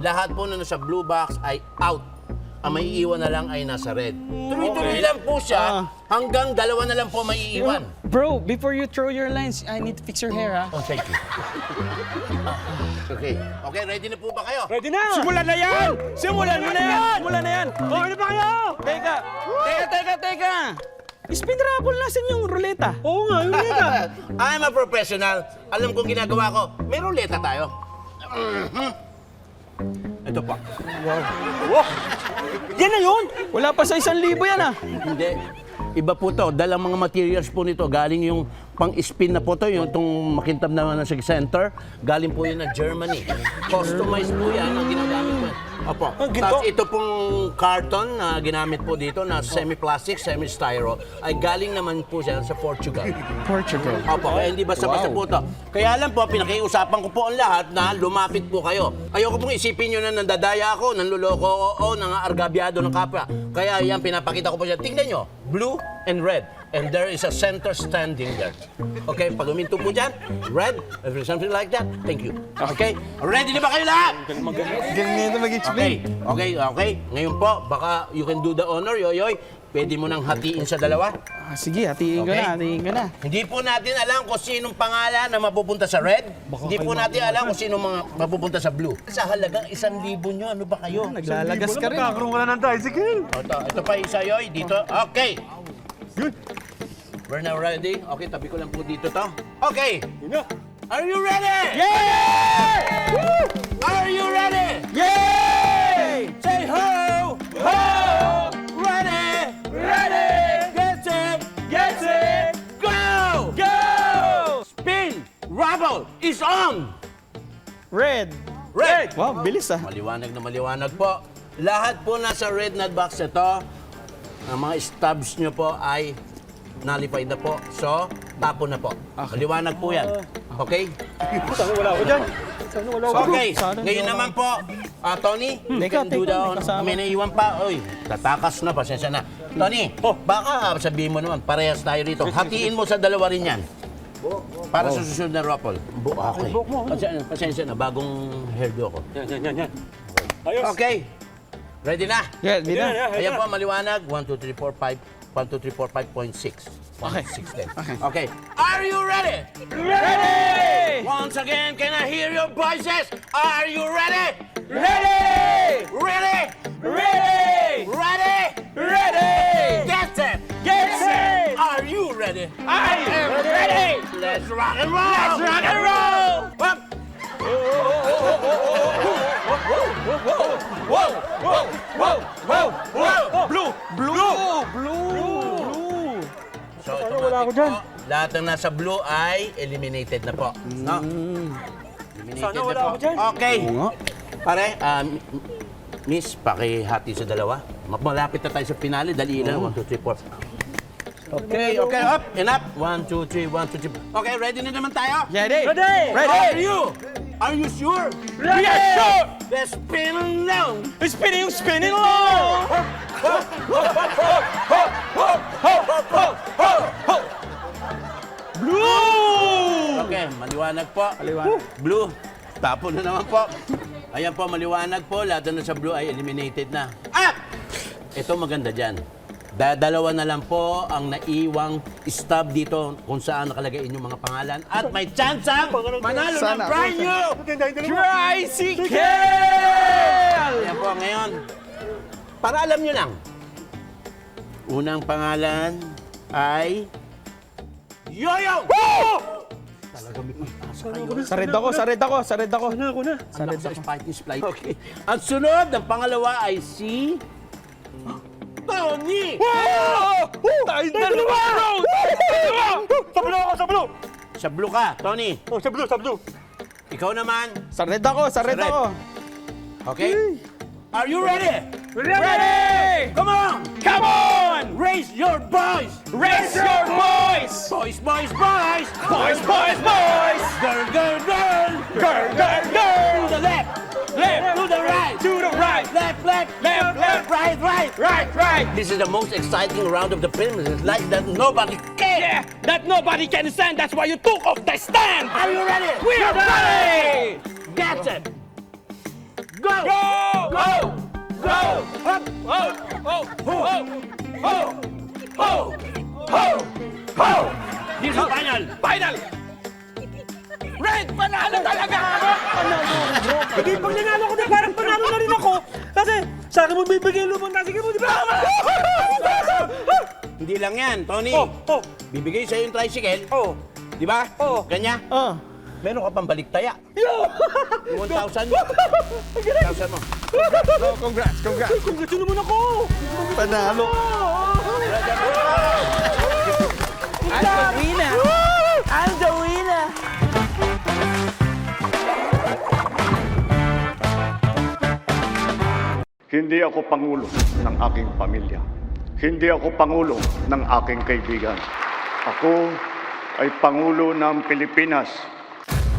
lahat po na nasa blue box ay out. Ang maiiwan na lang ay nasa red. Tuloy-tuloy lang po siya hanggang dalawa na lang po maiiwan. Bro, before you throw your lines, I need to fix your hair, ha? Oh, thank you. Okay. Okay, ready na po ba kayo? Ready na! Simulan na yan! Simulan mo na yan! Simulan na yan! Oh, ano ba kayo? Teka! Spin raffle, nasan yung ruleta? Oo nga, yung ruleta. I'm a professional. Alam kong ginagawa ko. May ruleta tayo. Ito pa. Wow! Yan na yun! Wala pa sa 1,000 yan, ha? Hindi. Iba po to. Dalang mga materials po nito. Galing yung pang-spin na po to. Yung itong makintab na nasa center. Galing po yun na Germany. Customized po yan ang ginagamit ko. Opo. Tapos ito pong carton na ginamit po dito na semi-plastic, semi-styro ay galing naman po siya sa Portugal. Opo. Kaya hindi basta-basta po to. Kaya lang po, pinakiusapan ko po ang lahat na lumapit po kayo. Ayoko pong isipin nyo na nandadaya ako, nanluloko o nangaargabyado ng kapwa. Kaya yan, pinapakita ko po siya. Tingnan nyo, blue and red. And there is a center standing there. Okay, pag uminto po dyan, red, something like that, thank you. Okay, ready na ba kayo lahat? Ganito mag-explain. Okay. Ngayon po, baka you can do the honor, Yoyoy. Pwede mo nang hatiin sa dalawa. Sige, hatiin ko na. Hindi po natin alam kung sinong pangalan na mapupunta sa red. Hindi po natin alam kung sinong mga mapupunta sa blue. Sa halagang 1,000 nyo, ano ba kayo? Naglalagas ka rin. Magkakaroon ka na ng tricycle. Ito pa isa, Yoy, dito. Okay. Good. We're now ready. Okay, tabi ko lang po dito to. Okay. Are you ready? Yeah! Woo! Are you ready? Yay! Say ho! Ho! Ready! Ready! Get set! Go! Go! Spin! Rubble is on! Red! Red! Wow, bilis, ah. Maliwanag na maliwanag po. Lahat po nasa red nut box ito. Ang mga stubs nyo po ay nalified na po. So, tapon na po. Maliwanag po yan. Okay? Sana wala ako dyan. Sana wala ako. Okay, ngayon naman po, Tony, you can do the may naiwan pa. Oy, tatakas na, pasensya na. Tony, baka sabihin mo naman, parehas tayo rito. Hatiin mo sa dalawa rin yan. Para sa susunod na raffle. Okay. Pasensya na, bagong hairdo ako. Yan. Ayos. Okay. Ready na? Yeah, ready na. Ayan po, maliwanag. 1, 2, 3, 4, 5. 1, 2, 3, 4, 5.6. Okay. 6, 10. Okay. Are you ready? Ready! Once again, can I hear your voices? Are you ready? Ready! Ready? Ready! Ready? Ready! Get set! Get set! Are you ready? I am ready! Let's rock and roll! Let's rock and roll! Up. Blue! So, automatic po, lahat ng nasa blue ay eliminated na po. No? Eliminated Sana na wala po. ako dyan. Okay. Pare, miss, pakihati sa dalawa. Malapit na tayo sa finale. Dali lang. 1, 2, 3, 4. Okay, up and up. 1, 2, 3, 1, 2, 3. Okay, ready na naman tayo? Ready! Ready! Are you sure? Ready! Yes, sure! Let's spin along. Spinning along! Blue! Okay, maliwanag po. Blue. Tapon na naman po. Ayan po, maliwanag po. Lahat na sa blue ay eliminated na. Up! Ito maganda dyan. Dalawa na lang po ang naiwang stub dito kung saan nakalagay inyong mga pangalan. At may chance ang manalo ng brand new Tricycle! Yan po ngayon. Para alam nyo lang, unang pangalan ay Yoyo! Talaga may pagpasa kayo. Sa red ako. Sana ako na. Ang lakas ng fighting supply. Okay. At sunod, ang pangalawa ay si... Tony! Tayo dalawa! Sa blue ako, sa blue! Sa blue ka, Tony. Oh, sa blue, sa blue. Ikaw naman. Sa red ako. Okay? Are you ready? Ready! Come on! Come on! Raise your voice! Raise your voice! Boys, boys, boys! Boys, boys, boys! Girl, girl, girl! Girl, girl, girl! To the left! Left! To the right! To the right! Left, left! Left, left! Right, right! Right, right! This is the most exciting round of the film. It's like that nobody can. Yeah! That nobody can stand, that's why you took off the stand! Are you ready? We are ready! Get it! Go! Go! Go! Go! Up! Oh! Oh! Oh! Oh! Oh! Oh! Oh! This is final! Final! Red! Panalo talaga ako! Hindi, pag nanalo ko na, parang panalo na rin ako. Kasi sa akin mo bibigay yung lumang tricycle mo, di ba? Hindi lang yan, Tony. Oh. Bibigay sa'yo yung tricycle. Oh. Di ba? Oh. Ganyan. Meron ka pang baliktaya. Yung 1,000 mo. 1,000 mo. Congrats! Congrats yun naman ako! Panalo! I'm the winner! I'm the winner! Hindi ako pangulo ng aking pamilya. Hindi ako pangulo ng aking kaibigan. Ako ay pangulo ng Pilipinas.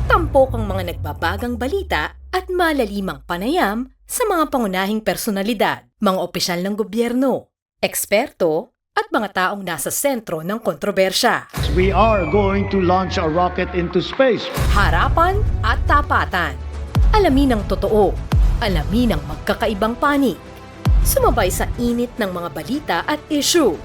Tampok ang mga nagbabagang balita at malalimang panayam sa mga pangunahing personalidad, mga opisyal ng gobyerno, eksperto at mga taong nasa sentro ng kontrobersya. We are going to launch a rocket into space. Harapan at tapatan. Alamin ang totoo. Alamin ang magkakaibang panig. Sumabay sa init ng mga balita at issue.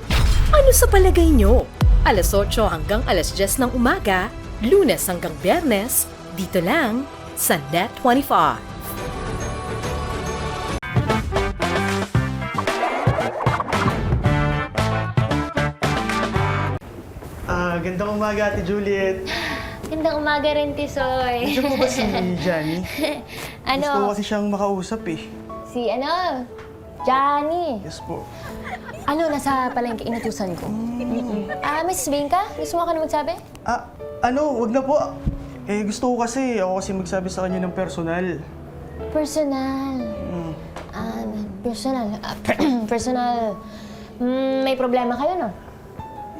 Ano sa palagay nyo? Alas 8 hanggang alas 10 ng umaga, Lunes hanggang Biyernes, dito lang sa Net25. Gandang umaga, Ate Juliet. Gandang umaga rin, Tisoy. Nandiyan po ba si Johnny? Ano? Gusto ko kasi siyang makausap eh. Si Johnny. Yes po. Nasa palengke inutusan ko. Mrs. Binka, gusto mo ka na magsabi? Wag na po. Gusto ko kasi, ako magsabi sa kanya ng personal. Personal. Personal. May problema kayo, no?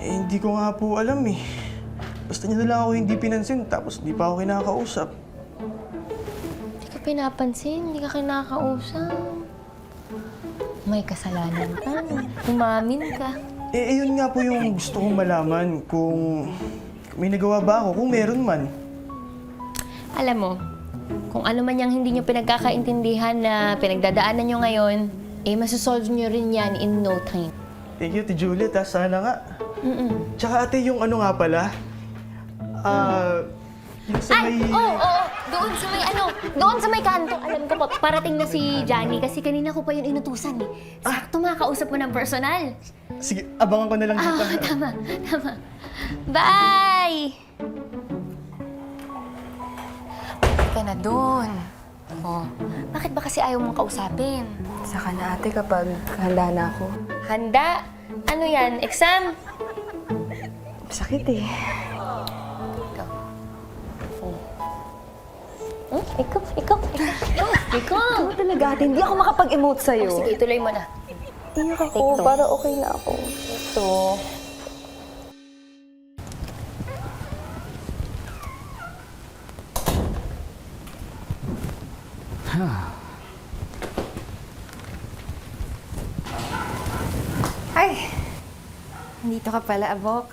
Hindi ko nga po alam eh. Basta niya na lang ako hindi pinansin, tapos di pa ako kinakausap. Hindi ka pinapansin, hindi ka kinakausap. May kasalanan ka. Umamin ka. Yun nga po yung gusto kong malaman, kung may nagawa ba ako, kung meron man. Alam mo, kung ano man yung hindi nyo pinagkakaintindihan na pinagdadaanan nyo ngayon, masosolve nyo rin yan in no time. Thank you, Ate Juliet, sana nga. Tsaka ate, yung ano nga pala, yung sa may... Doon sa may kanto. Alam ko, parating na si Johnny kasi kanina ko pa yun inutusan eh. Sakto makausap mo ng personal. Sige, abangan ko na lang dito. Tama. Bye! Bakit ka na doon? Bakit ba kasi ayaw mong kausapin? Saka na ate kapag handa na ako. Handa? Ano yan? Exam? Sakit eh. Ikaw. Ikaw talaga ate, hindi ako makapag-emote sa'yo. Sige, ituloy mo na. Iyak ako, para okay na ako. Ito. Ay! Nandito ka pala, Abok.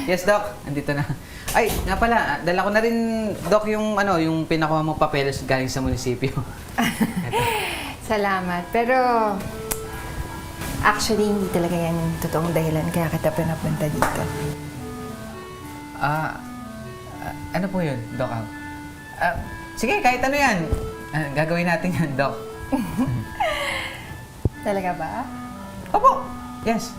Yes, Doc. Andito na. Ay, nga pala, dala ko na rin, Doc, yung pinakuha mo papeles galing sa munisipyo. Salamat. Pero, Actually, hindi talaga yan yung totoong dahilan kaya kita pinapunta dito. Ano po yun, Doc Al? Sige, kahit ano yan. Gagawin natin yan, Doc. Talaga ba? Opo! Yes.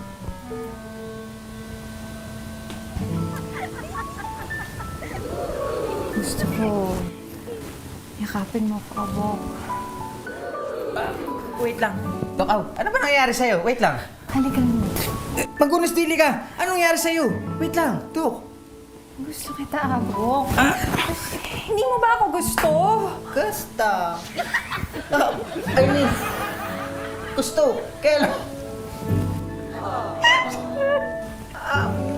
Gusto ko. Yakapin mo ako, Bok. Wait lang. Doc Al, ano ba nangyayari sa'yo? Wait lang. Halika mo. Magkunos dili ka! Anong nangyari sa'yo? Wait lang, Doc. Gusto kita, Bok. Hindi mo ba ako gusto? Gusto. I mean, gusto. Kailan?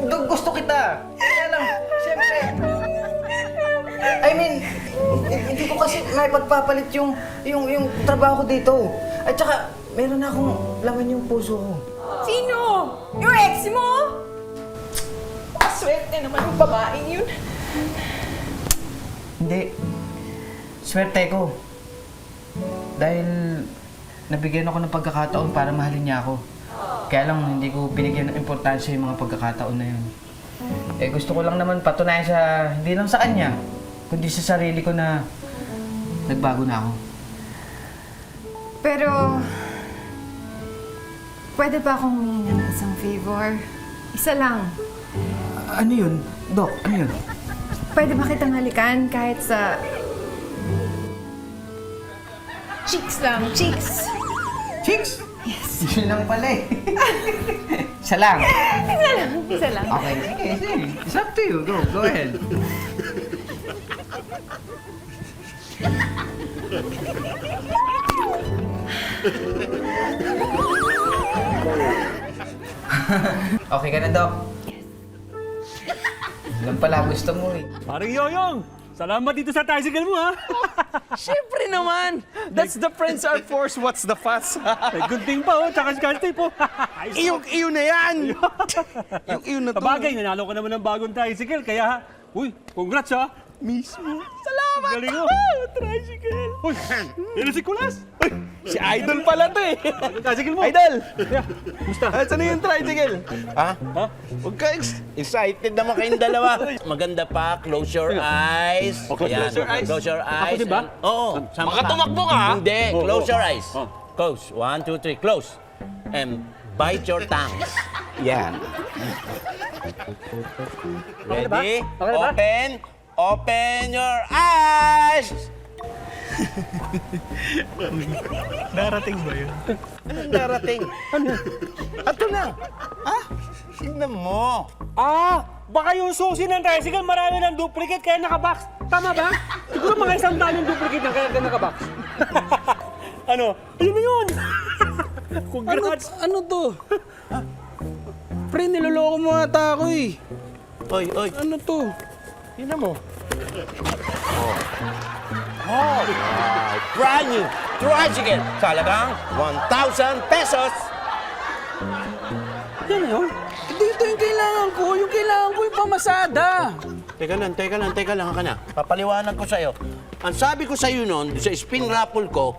Gusto kita. Kaya lang, siyempre. I mean, hindi ko kasi may pagpapalit yung trabaho ko dito. At saka, meron na akong laman yung puso ko. Sino? Yung ex mo? Swerte naman yung babaeng yun. Hindi. Swerte ko. Dahil nabigyan ako ng pagkakataon para mahalin niya ako. Kaya lang hindi ko binigyan ng importansya yung mga pagkakataon na yun. Eh gusto ko lang naman patunayan sa, hindi lang sa kanya, kundi sa sarili ko na nagbago na ako. Pero, pwede ba akong humingi ng isang favor? Isa lang. Ano yun? Doc, ano yun? Pwede ba kitang halikan kahit sa... cheeks lang, cheeks. Cheeks? Yes. Yun lang pala eh. Isa lang. Isa lang, isa lang. Okay, sige. It's up to you. Go ahead. Okay ka na, Doc? Yes. Lang pala gusto mo eh. Parang Yoyong, salamat dito sa tricycle mo, ha? Siyempre naman! That's the friends are force, what's the fuss? May gunting pa, oh, tsaka skarte po. Iyong-iyo na yan! Yung iyo na to. Sabagay, nanalo ka naman ng bagong tricycle, kaya, uy, congrats, ha? Mismo. Salamat! Galing mo. Tricycle! Uy, yun si Kulas. Uy, si Idol pala to eh! Tricycle mo. Idol! Yeah, musta? Saan na yung tricycle? Ha? Ha? Huwag ka Excited naman kayong dalawa. Maganda pa, close your eyes. Okay, Ayan, close your eyes. Close your eyes. Ako din ba? Oo. Sama Baka ka. tumakbo ka, ha? Hindi, close your eyes. Oh. Close. 1, 2, 3, close. And bite your tongues. Yan. Okay na ba? Ready? Okay na ba? Open your eyes! Darating ba yun? Anong darating? Ato na. Ha? Tignan mo. Baka yung susi ng tricycle, marami ng duplicate kaya nakabox. Tama ba? Siguro mga 100 yung duplicate na kaya nakabox. Ano? Ayun na yun! Congrats! Ano to? Pre, niloloko mo ata ako eh. Oy. Ano to? Tignan mo. Brand new tricycle. Sa halagang 1,000 pesos. Yan na yun. Dito yung kailangan ko. Yung kailangan ko yung pamasada. Teka lang ka na. Papaliwanag ko sa'yo. Ang sabi ko sa'yo noon, sa spin raffle ko,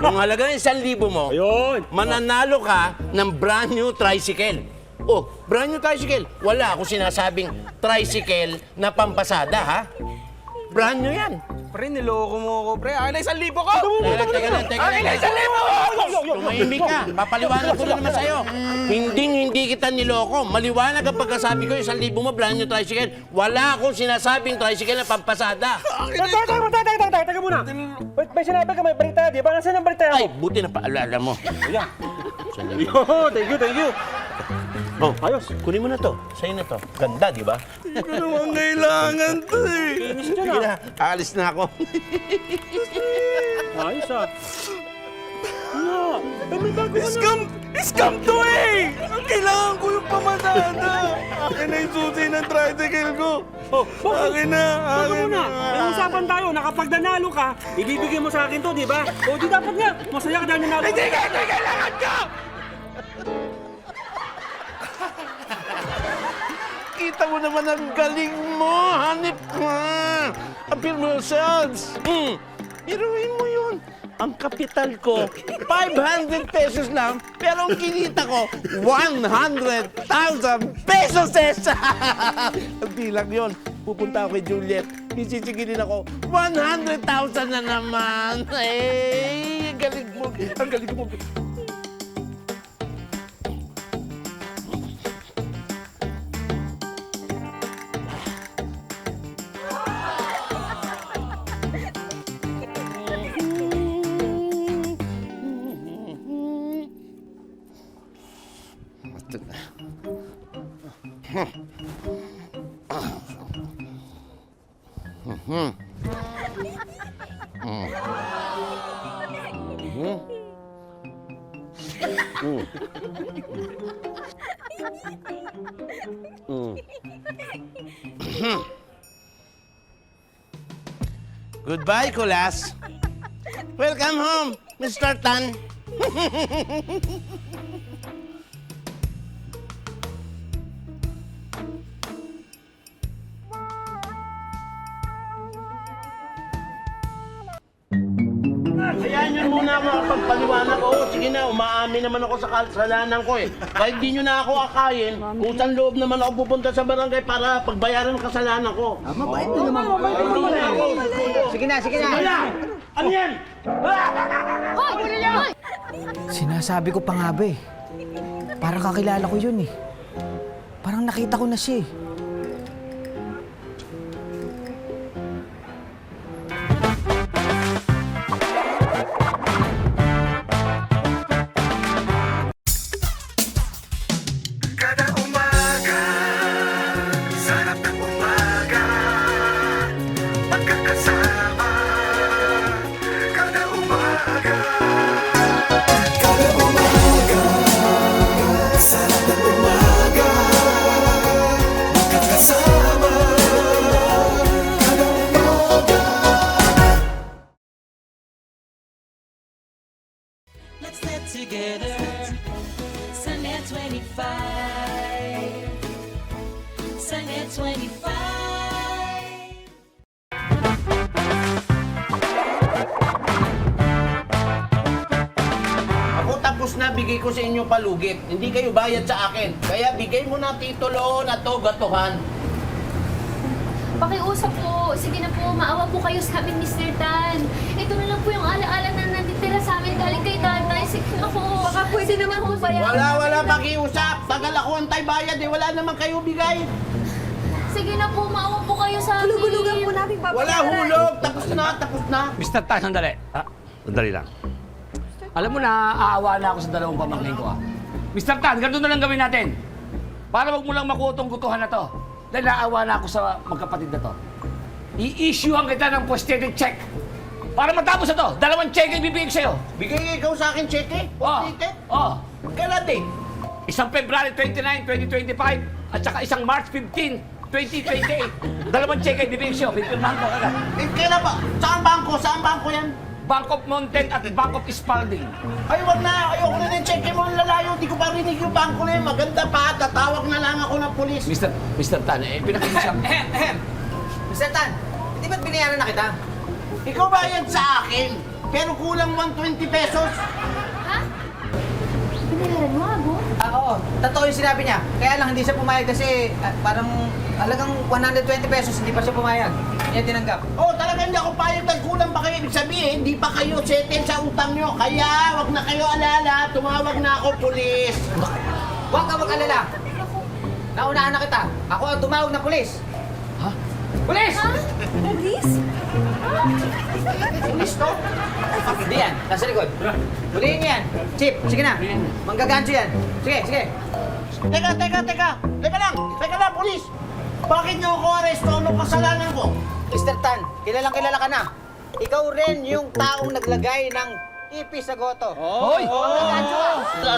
yung halaga ng 1,000 mo, Ayun. mananalo ka ng brand new tricycle. Oh, brand new tricycle. Wala ako sinasabing tricycle na pampasada, ha? Brand new yan. Pre, niloko mo ako, pre. Akin na 1,000 ko! Teka lang. Akin na 1,000 ko! Tumahimik ka. Papaliwanag ko na naman sa'yo. Hindi kita niloko. Maliwanag ang pagkasabi ko, 1,000 mo, brand new tricycle. Wala akong sinasabing tricycle na pampasada. Teka muna. Wait, may sinabi ka, may balita, di ba? Nasaan ang balita Ay, mo? buti na paalala mo. Ayan. 1,000. Thank you. Oh, ayos. Kunin mo na to. Sa'yo na to. Ganda, di ba? Hindi ko naman kailangan to eh. Sige na. Aalis na ako. Ayos, ah. Ano? May bago ka na. Scam to eh! Ang kailangan ko yung pamasada. Akin na yung susi ng tricycle ko. Akin na. Teka muna. May usapan tayo na kapag nanalo ka, ibibigay mo sa akin to, di ba? O di dapat nga. Masaya ka dahil nanalo. Hindi ka ito kailangan ko! Kita mo naman ang galing mo. Hanip ka. Appeal mo yourselves. Iruin mo yun. ang kapital ko, 500 pesos lang, pero ang kinita ko, 100,000 pesos! Hindi lang yun. Pupunta ako kay Juliet. Isisigilin ako, 100,000 na naman. Ang galing mo. Ang galing mo. Goodbye, Kulas. Welcome home, Mr. Tan. Hayaan nyo muna makapagpaliwanag. Oo, sige na, umaamin naman ako sa kasalanan ko eh. Kahit di nyo na ako akayin, kusang loob naman ako pupunta sa barangay para pagbayaran ang kasalanan ko. Mabait na naman. Sige na, sige na. Ano yan? Hoy! Sinasabi ko pa nga ba eh. Parang kakilala ko yun eh. Parang nakita ko na siya eh. Let's get together. Sunnet 25. Sunnet 25. Ako tapos na, bigay ko sa inyo palugit. Hindi kayo bayad sa akin. Kaya bigay mo na titulo na to, gatuhan. Pakiusap po. Sige na po, maawa po kayo sa amin, Mr. Tan. Ito na lang po yung alaala na natitira sa amin galing kay tatay. Sige na po. Baka pwede naman po bayaran. Wala pakiusap. Tagal ako antay bayad eh. Wala naman kayo bigay. Sige na po, maawa po kayo sa amin. Hulug-hulugan po namin babayaran. Wala hulog. Tapos na. Mr. Tan, sandali. Sandali lang. Alam mo na, aawa na ako sa dalawang pamangkin ko, Mr. Tan, ganito na lang gawin natin. Para wag mo lang makuha tong gutuhan na to. Dahil naawa na ako sa magkapatid na to. I-issuehan kita ng posted check. Para matapos na to, 2 check ibibigay ko sa'yo. Bigay ikaw sa akin cheque? Posted? Oo. Kailan date? Isang February 29, 2025 at saka isang March 15, 2028. 2 check ibibigay ko sa'yo. Pipirmahan ko agad. Kailan ba? Saan bangko? Saan bangko yan? Bank of Mountain at Bank of Spalding. Ay, wag na. Ayoko na ng cheque mo ang lalayo. Di ko pa rinig yung bangko na yun. Maganda pa. Tatawag na lang ako ng polis. Mr. Tan, pinakita siya. Mr. Tan, hindi ba't binayaran na kita? Ikaw bayad sa akin, pero kulang 120 pesos. Ha? Binayaran mo, Abo? Oo. Totoo yung sinabi niya. Kaya lang hindi siya pumayag kasi parang halagang 120 pesos hindi pa siya pumayag. Hindi niya tinanggap. Oh, talaga hindi ako payag dahil kulang pa kayo. Ibig sabihin, hindi pa kayo settle sa utang nyo. Kaya, wag na kayo alala. Tumawag na ako, pulis. Huwag ka mag-alala. Naunahan na kita. Ako ang tumawag na pulis. Ha? Pulis! Pulis? Pulis to? Hindi yan. Nasa likod. Huliin niyo yan. Chip, sige na. Manggagancho yan. Sige. Teka lang, pulis. Bakit nyo ako aresto? Anong kasalanan ko? Mr. Tan, kilala ka na. Ikaw rin yung taong naglagay ng tipi sa goto. Hoy!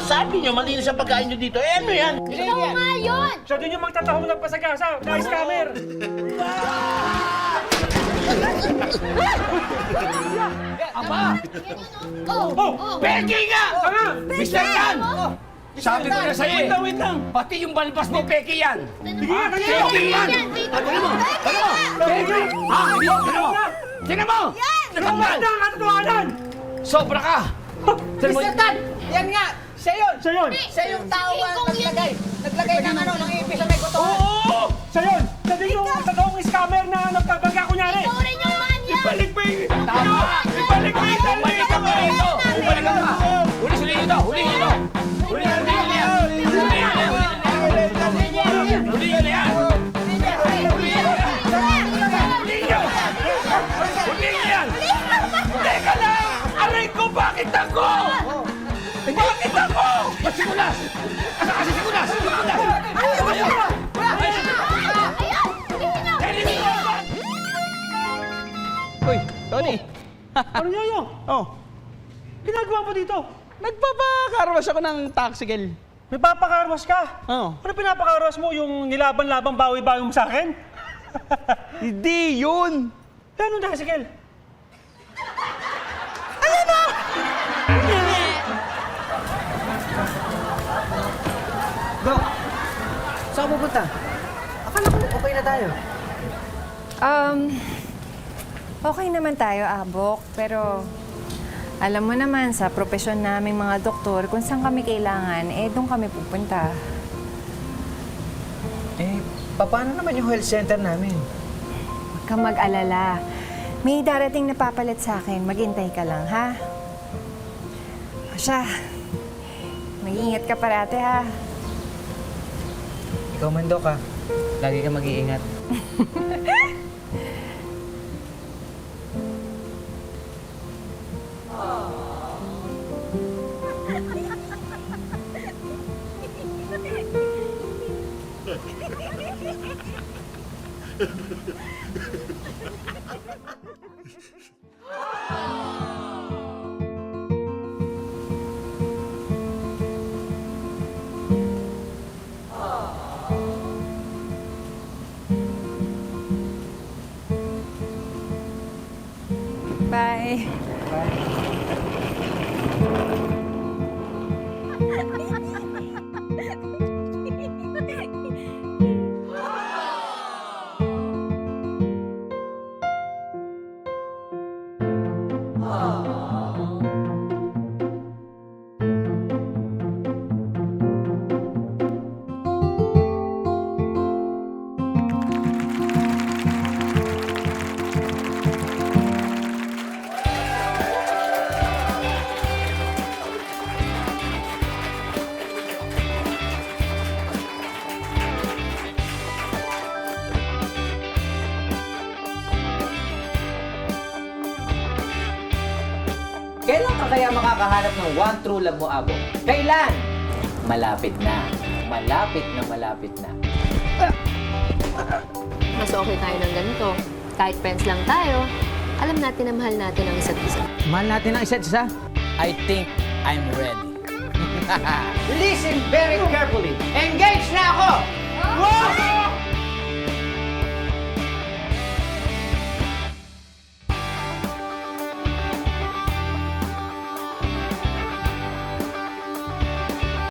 Sabi nyo, malinis ang pagkain nyo dito. Eh, ano yan? Ikaw nga yun! Siya din yung magtatahong ng pasagasa. Na-scammer. Aba! Oh! Peki nga! Mr. Tan! Sabi ko na sa'yo eh. Wait lang. Pati yung balbas mo, peki yan. Peki yan. Ano mo? Peki! Tingnan mo! Ikaw ba ang katotohanan? Sobra ka! Mr. Tan! Yan nga! Siya yun! Siya yun! Siya yung tao naglagay ng ano, ng ipis sa may kotohan. Oo! Siya yun! Siya din yung totoong scammer na nagkabangga kunyari! Ikaw rin yung manya! Ibalik mo yung... Tama! Ibalik mo yung... Bumalik ka pa rito! Bumalik ka pa! Huli nyo to! Huli nyo to! Huli nyo na yan! Huli nyo na yan! Huli nyo na yan! Huli nyo yan! Teka lang! Aray ko! Bakit ako? Bakit ako? Sigulas! Asa kasi sigulas? Sigulas! Uy, Tony. Ano yoyo? Oh, Ginagawa mo dito? nagpapakarwas ako ng taxical. May papakarwas ka? Oo. Ano pinapakarwas mo? Yung nilaban-laban bawi-bawi mo sa akin? Hindi yun! Ano na, Sigel? Dok, saan ka pupunta? Akala ko okay na tayo. Okay naman tayo, Abok. Pero alam mo naman, sa propesyon naming mga doktor, kung saan kami kailangan, doon kami pupunta. Paano naman yung health center namin? Huwag kang mag-alala. May darating na papalit sa akin. Maghintay ka lang, ha? O siya, mag-iingat ka parate, ha? Ikaw man, Dok, ha? Lagi ka mag-iingat. Bye. Kailan ka kaya makakahanap ng one true love mo, Abo? Kailan? Malapit na. Malapit na malapit na. Mas okay tayo ng ganito. Kahit friends lang tayo, alam natin na mahal natin ang isa't isa. Mahal natin ang isa't isa? I think I'm ready. Listen very carefully. Engage na ako! Wow!